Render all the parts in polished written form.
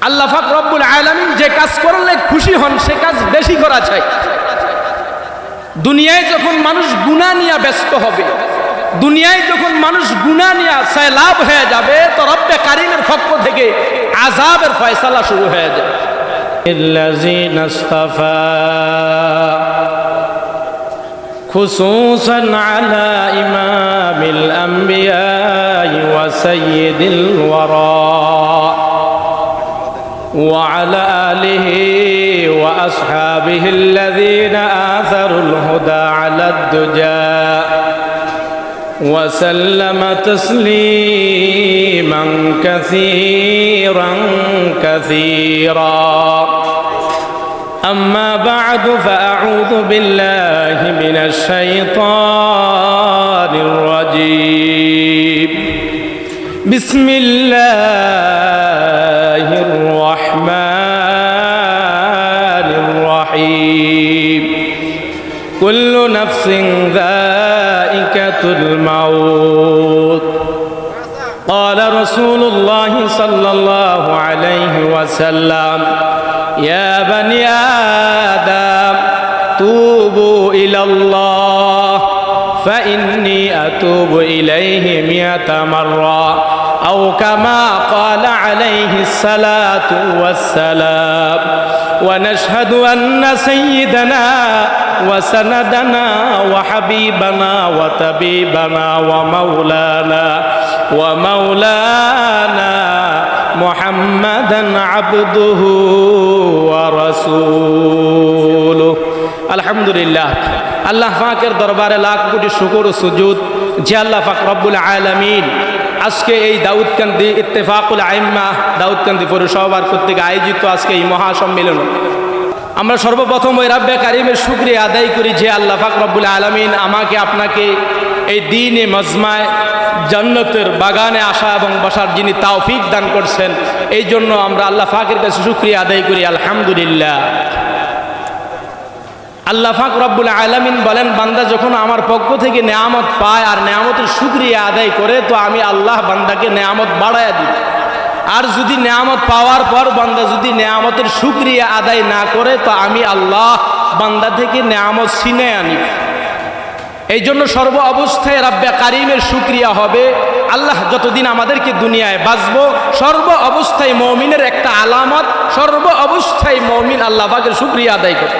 আল্লাহ পাক রব্বুল আলামিন যে কাজ করলে খুশি হন সে কাজ বেশি করা চাই। দুনিয়ায় যখন মানুষ গুনাহ নিয়ে ব্যস্ত হবে, দুনিয়ায় যখন মানুষ গুনাহ নিয়ে সয়লাব হয়ে যাবে, তো রব্বে কারীমের পক্ষ থেকে আযাবের ফয়সালা শুরু হয়ে যাবে। الذين اصطفى خصوصا على إمام الأنبياء وسيد الورى وعلى آله وأصحابه الذين آثروا الهدى على الدجى وسلم تسليما كثيرا كثيرا. أما بعد فأعوذ بالله من الشيطان الرجيم. بسم الله الرحمن الرحيم. كل نفس ذائقة الموت. قال رسول الله صلى الله عليه وسلم: يا بني آدم توبوا إلى الله فإني أتوب إليه 100 مرة أو كما قال عليه الصلاة والسلام. ونشهد أن سيدنا وسندنا وحبيبنا وطبيبنا ومولانا محمدا عبده ورسوله. আলহামদুলিল্লাহ, আল্লাহ পাকের দরবারে লাখ কোটি শুকর ও সুজুদ যে আল্লাহ পাক রব্বুল আলামিন আজকে এই দাউদকান্দি ইত্তেফাকুল আইম্মা দাউদকান্দি পৌরসভার কর্তৃক আয়োজিত আজকে এই মহাসম্মেলন, আমরা সর্বপ্রথম ওই রব্বে কারীমের শুকরিয়া আদায় করি যে আল্লাহ পাক রব্বুল আলামিন আমাকে আপনাকে এই দ্বীনে মজমায় জান্নাতের বাগানে আসা এবং বসার যিনি তৌফিক দান করছেন, এই জন্য আমরা আল্লাহ পাকের কাছে শুকরিয়া আদায় করি আলহামদুলিল্লাহ। আল্লাহ পাক রব্বুল আলামিন বলেন, বান্দা যখন আমার পক্ষ থেকে নেয়ামত পায় আর নেয়ামতের শুকরিয়া আদায় করে, তো আমি আল্লাহ বান্দাকে নেয়ামত বাড়ায়া দিই। আর যদি নেয়ামত পাওয়ার পর বান্দা যদি নেয়ামতের শুকরিয়া আদায় না করে, তো আমি আল্লাহ বান্দা থেকে নেয়ামত ছিনে আনি। এই জন্য সর্ব অবস্থায় রব্বে কারীমের শুকরিয়া হবে। আল্লাহ যতদিন আমাদেরকে দুনিয়ায় বাঁচবো, সর্ব অবস্থায় মুমিনের একটা আলামত, সর্ব অবস্থায় মুমিন আল্লাহ পাকের শুকরিয়া আদায় করে।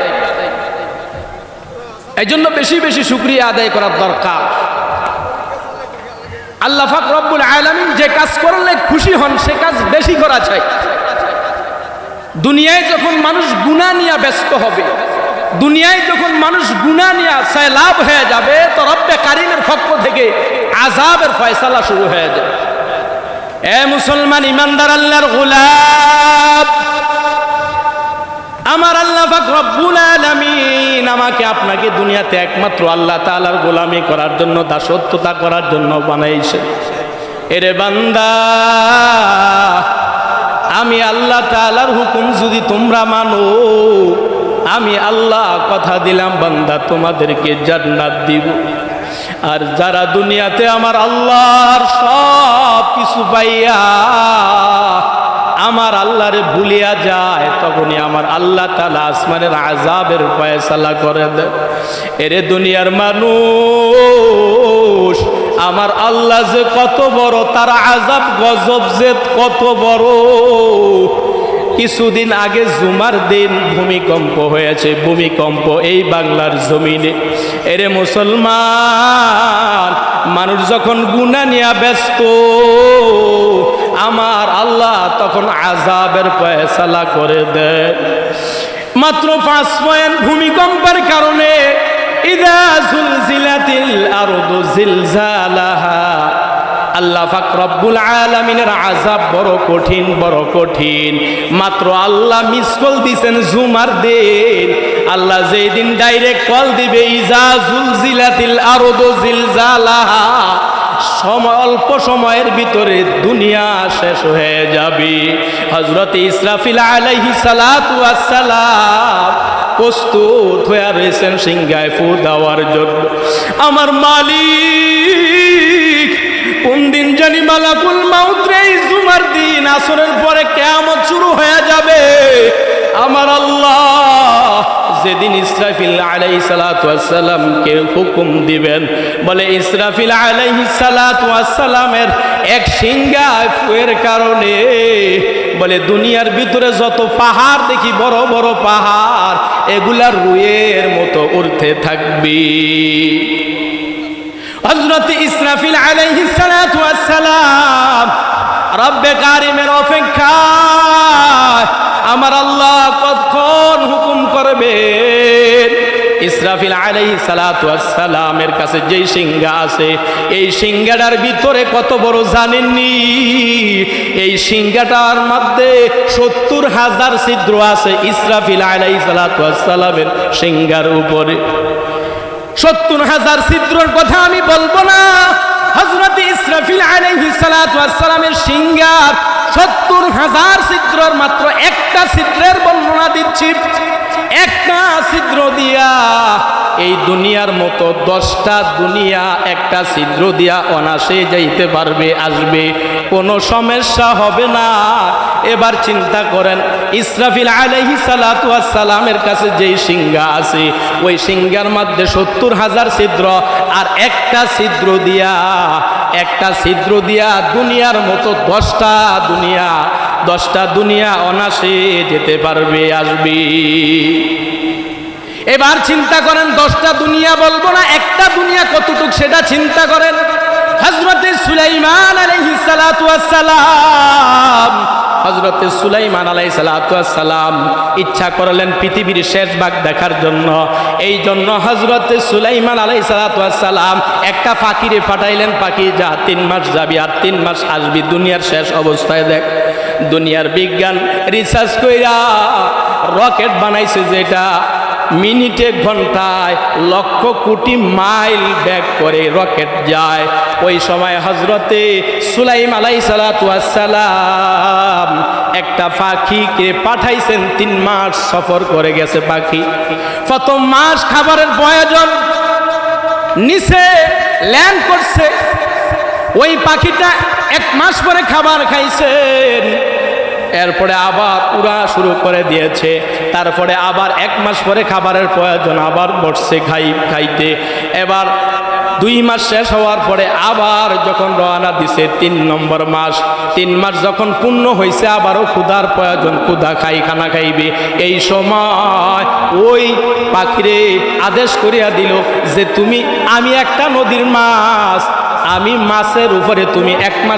এই জন্য বেশি বেশি শুকরিয়া আদায় করার দরকার। আল্লাহ পাক রব্বুল আলামিন যে কাজ করলে খুশি হন সে কাজ বেশি করা চাই। দুনিয়ায় যখন মানুষ গুনাহ নিয়ে ব্যস্ত হবে, দুনিয়ায় যখন মানুষ গুনাহ নিয়ে সয়লাব হয়ে যাবে, তো রব্বে কারীমের পক্ষ থেকে আযাবের ফয়সালা শুরু হয়ে যায়। এ মুসলমান ইমানদার আল্লাহর গোলাম, আমার আল্লাহ পাক রব্বুল আলামিন আমাকে আপনাকে দুনিয়াতে একমাত্র আল্লাহ তাআলার গোলামি করার জন্য, দাসত্বতা করার জন্য বানাইছেন। এরে বান্দা, আমি আল্লাহ তাআলার হুকুম যদি তোমরা মানো, আমি আল্লাহ কথা দিলাম বান্দা তোমাদেরকে জান্নাত দিব। আর যারা দুনিয়াতে আমার আল্লাহর সব কিছু পাইয়া আমার আল্লাহরে ভুলিয়া যায়, তখনই আমার আল্লাহ তাআলা আসমানের আযাবের ফয়সালা করে দেয়। এরে দুনিয়ার মানুষ, আমার আল্লাহ যে কত বড়, তার আযাব গজব যে কত বড়। কিছুদিন আগে জুমার দিন ভূমিকম্প হয়েছে, ভূমিকম্প এই বাংলার জমিনে। এরে মুসলমান, মানুষ যখন গুনাহ নিয়ে ব্যস্ত, আমার আল্লাহ তখন আযাবের ফয়সালা করে দেয়। মাত্র 5 পয়েন্ট ভূমিকম্পের কারণে ইযা যুলজিলাতিল আরদু জিলজালাহা, আল্লাহ পাক রব্বুল আলামিনের আযাব বড় কঠিন, বড় কঠিন। মাত্র আল্লাহ মিস কল দিবেন জুমার দিন। আল্লাহ যেই দিন ডাইরেক্ট কল দিবে, ইযা যুলজিলাতিল আরদু জিলজালাহা, অল্প সময়ের ভিতরে দুনিয়া শেষ হয়ে যাবে। হযরত ইসরাফিল আলাইহিস সালাতু ওয়াস সালাম প্রস্তুত হয়ে রয়েছেন সিংহায় ফু দেওয়ার জন্য। আমার মালিক কোন দিন জানি মালাকুল মাউত রে জুমার দিন আসরের পরে কিয়ামত শুরু হয়ে যেদিন ইসরাফিল আলাইহিস সালাতু ওয়াস সালামকে হুকুম দিবেন, বলে ইসরাফিল আলাইহিস সালাতু ওয়াস সালামের এক শিঙ্গা ফুয়ের কারণে বলে দুনিয়ার ভিতরে যত পাহাড় দেখি, বড় বড় পাহাড়, এগুলা রুইয়ের মতো উড়তে থাকবে। হযরত ইসরাফিল আলাইহিস সালাতু ওয়াস সালাম রব্বে কারিমের অপেক্ষায় আমার আল্লাহ কতক্ষণ হুকুম করবেন। ইসরাফিল আলাইহিস সালাতু ওয়াস সালামের কাছে যেই সিংহা আছে, এই সিংহাটার ভিতরে কত বড় জানেননি? এই সিংহাটার মধ্যে 70,000 ছিদ্র আছে। ইসরাফিল আলাইহিস সালাতু ওয়াস সালামের সিংহার উপরে 70,000 ছিদ্রের কথা আমি বলবো না। হযরত ইসরাফিল আলাইহিস সালাতু ওয়াস সালামের সিংহার 70,000 ছিদ্রের মাত্র একটা ছিদ্রের বর্ণনা দিচ্ছি। একটা ছিদ্র দিয়া এই দুনিয়ার মতো 10টা দুনিয়া একটা ছিদ্র দিয়া অনাসে যাইতে পারবে, আসবে, কোনো সমস্যা হবে না। এবার চিন্তা করেন, ইসরাফিল আলাইহিস সালাতু ওয়াস সালামের কাছে যেই সিংহা আছে, ওই সিংহার মধ্যে 70,000 ছিদ্র, আর একটা ছিদ্র দিয়া দুনিয়ার মতো 10টা দুনিয়া অনাসে যেতে পারবে, আসবে। এবার চিন্তা করেন, 10টা দুনিয়া বলবো না, একটা দুনিয়া কতটুক সেটা চিন্তা করেন। হযরত সুলাইমান আলাইহিস সালাতু ওয়াস সালাম, হযরত সুলাইমান আলাইহিস সালাতু ওয়াস সালাম ইচ্ছা করলেন পৃথিবীর শেষ ভাগ দেখার জন্য। এই জন্য হযরত সুলাইমান আলাইহিস সালাতু ওয়াস সালাম একটা পাখিরে পাঠাইলেন, পাখি যা 3 মাস যাবি আর 3 মাস আসবি, দুনিয়ার শেষ অবস্থায় দেখ। দুনিয়ার বিজ্ঞান রিসার্চ কইরা রকেট বানাইছে, যেটা মিনিটে ঘন্টায় লক্ষ কোটি মাইল ব্যাক করে রকেট যায়। ওই সময় হযরতে সুলাইমান আলাইহিস সালাতু ওয়াস সালাম একটা পাখিকে পাঠাইছেন, 3 মাস সফর করে গেছে পাখি। প্রথম মাস খাবারের প্রয়োজন, নিচে ল্যান্ড করছে। ওই পাখিটা 1 মাস পরে খাবার খাইছেন, এরপরে আবার উড়া শুরু করে দিয়েছে। তারপরে আবার 1 মাস পরে খাবারের প্রয়োজন, আবার বসছে খাইতে। এবার 2 মাস শেষ হওয়ার পরে আবার যখন রওনা দিছে 3 নম্বর মাস, 3 মাস যখন পূর্ণ হয়েছে, আবারও ক্ষুধার প্রয়োজন, খানা খাইবে। এই সময় ওই পাখিরে আদেশ করিয়া দিল যে আমি একটা নদীর মাছ, আমি মাছের উপরে তুমি 1 মাস